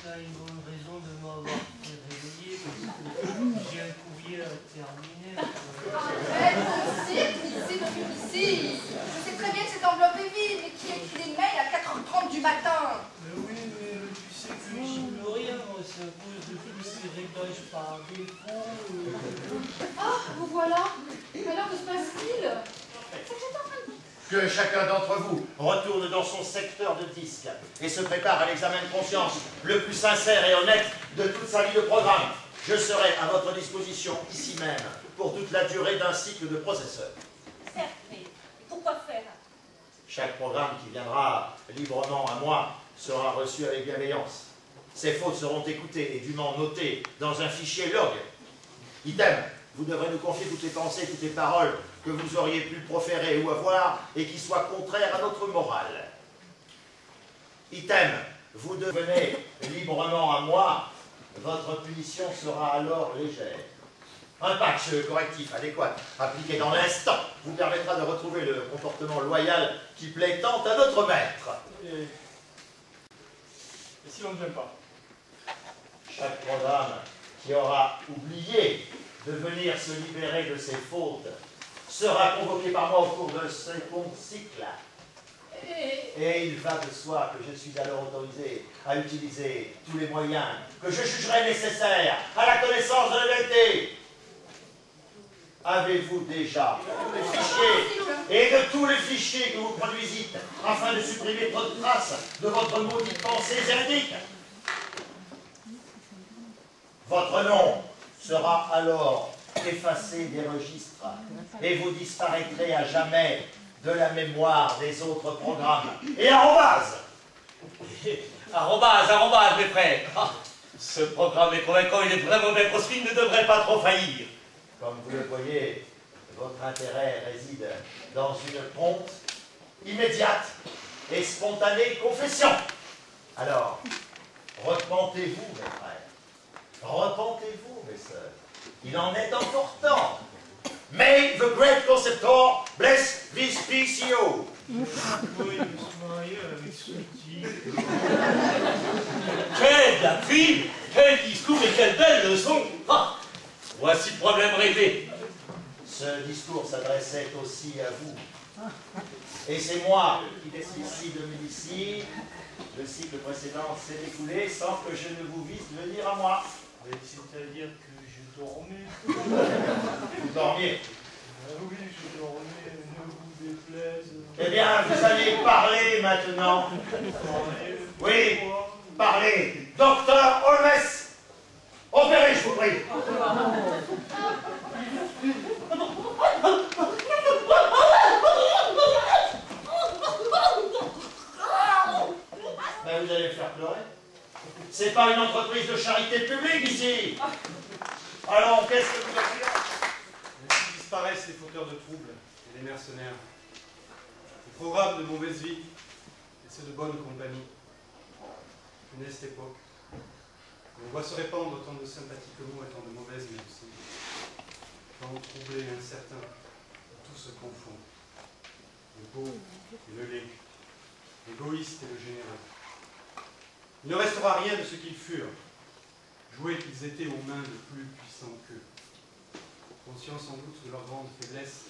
ça une bonne raison de m'avoir fait réveiller, parce que j'ai un courrier à terminer. Ici. Je sais très bien que cette enveloppe est vide, mais qui écrit des mails à 4h30 du matin? Mais oui, mais tu sais que j'y peux rien, moi, c'est à cause de tous ces réglages par défaut. Ah, vous voilà. Alors, que se passe-t-il? Que chacun d'entre vous retourne dans son secteur de disque et se prépare à l'examen de conscience le plus sincère et honnête de toute sa vie de programme. Je serai à votre disposition ici même pour toute la durée d'un cycle de processeur. Certes, mais pourquoi faire? Chaque programme qui viendra librement à moi sera reçu avec bienveillance. Ces fautes seront écoutées et dûment notées dans un fichier log. Item, vous devrez nous confier toutes les pensées, toutes les paroles que vous auriez pu proférer ou avoir et qui soient contraires à notre morale. Item, vous devenez librement à moi, votre punition sera alors légère. Un patch correctif adéquat, appliqué dans l'instant, vous permettra de retrouver le comportement loyal qui plaît tant à notre maître. Et si on ne vient pas? Chaque programme qui aura oublié de venir se libérer de ses fautes sera convoqué par moi au cours de ce second cycle. Et il va de soi que je suis alors autorisé à utiliser tous les moyens que je jugerai nécessaires à la connaissance de la vérité. Avez-vous déjà les fichiers et de tous les fichiers que vous produisez afin de supprimer toute trace de votre maudite pensée hérétique? Votre nom sera alors effacé des registres et vous disparaîtrez à jamais de la mémoire des autres programmes. Et arrobase! Arrobase, mes frères. Ah, ce programme est convaincant, il est vraiment bien construit, il ne devrait pas trop faillir. Comme vous le voyez, votre intérêt réside dans une prompte, immédiate et spontanée confession. Alors, repentez-vous, mes frères. Repentez-vous, mes sœurs. Il en est encore temps. May the great conceptor bless this PCO. Oui, de se marier avec ce type. Quelle diatribe, quel discours et quelle belle leçon. Ah, voici le problème réglé. Ce discours s'adressait aussi à vous. Et c'est moi qui décide de ici. Le cycle précédent s'est écoulé sans que je ne vous vise venir à moi. C'est-à-dire que je dormais. Vous dormiez. Oui, je dormais, ne vous déplaise. Eh bien, vous allez parler maintenant. Oui, parlez. Docteur Holmes, opérez, je vous prie. Ben, vous allez me faire pleurer. C'est pas une entreprise de charité publique ici. Alors, qu'est-ce que vous avez? Ainsi disparaissent les fauteurs de troubles et les mercenaires. Les programmes de mauvaise vie et ceux de bonne compagnie. Funeste époque. On voit se répandre autant de sympathiques mots étant de mauvaises médecines. Tant troublé et incertain, tout se confond. Le beau et le laid, l'égoïste et le généreux. Il ne restera rien de ce qu'ils furent, joués qu'ils étaient aux mains de plus puissants qu'eux. Conscients sans doute de leur grande faiblesse,